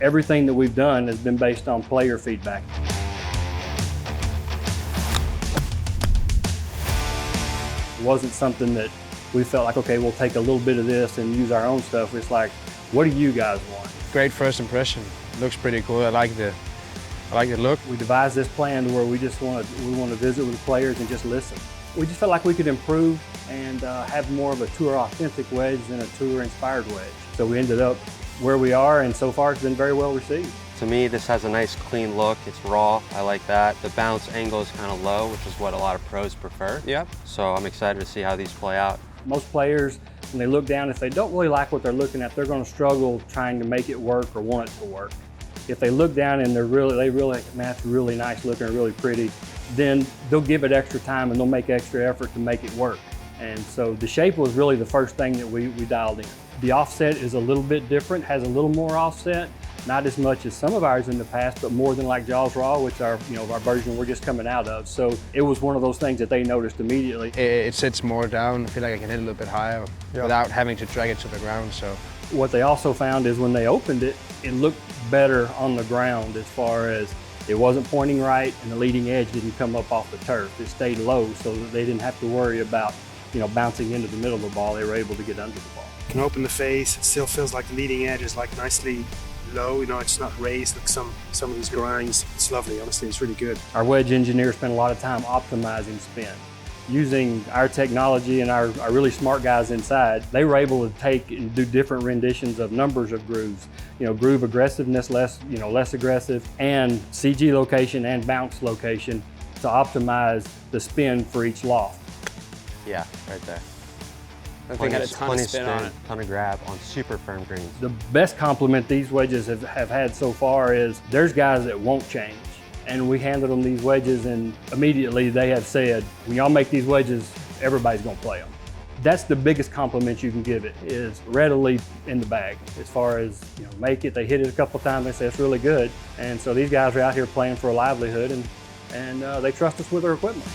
everything that we've done has been based on player feedback. It wasn't something that we felt like, okay, we'll take a little bit of this and use our own stuff. It's like, what do you guys want? Great first impression. Looks pretty cool. I like the look. We devised this plan to where we want to visit with the players and just listen. We just felt like we could improve and have more of a tour authentic wedge than a tour inspired wedge. So we ended up where we are, and so far it's been very well received. To me, this has a nice clean look. It's raw, I like that. The bounce angle is kind of low, which is what a lot of pros prefer. Yep. So I'm excited to see how these play out. Most players, when they look down, if they don't really like what they're looking at, they're going to struggle trying to make it work or want it to work. If they look down and they really, man, that's really nice looking, really pretty, then they'll give it extra time and they'll make extra effort to make it work. And so the shape was really the first thing that we dialed in. The offset is a little bit different, has a little more offset, not as much as some of ours in the past, but more than like Jaws Raw, which are, our version we're just coming out of. So it was one of those things that they noticed immediately. It sits more down. I feel like I can hit a little bit higher without having to drag it to the ground. So what they also found is when they opened it, it looked better on the ground as far as it wasn't pointing right and the leading edge didn't come up off the turf. It stayed low so that they didn't have to worry about, bouncing into the middle of the ball. They were able to get under the ball. You can open the face, it still feels like the leading edge is like nicely low, it's not raised like some of these grinds. It's lovely, honestly, it's really good. Our wedge engineers spend a lot of time optimizing spin. Using our technology and our really smart guys inside, they were able to take and do different renditions of numbers of grooves. Groove aggressiveness, less aggressive, and CG location and bounce location to optimize the spin for each loft. Yeah, right there. I think had a ton of spin on it. Ton of grab on super firm greens. The best compliment these wedges have had so far is there's guys that won't change. And we handed them these wedges and immediately they have said, when y'all make these wedges, everybody's gonna play them. That's the biggest compliment you can give it, is readily in the bag. As far as, make it, they hit it a couple times, they say it's really good. And so these guys are out here playing for a livelihood and they trust us with their equipment.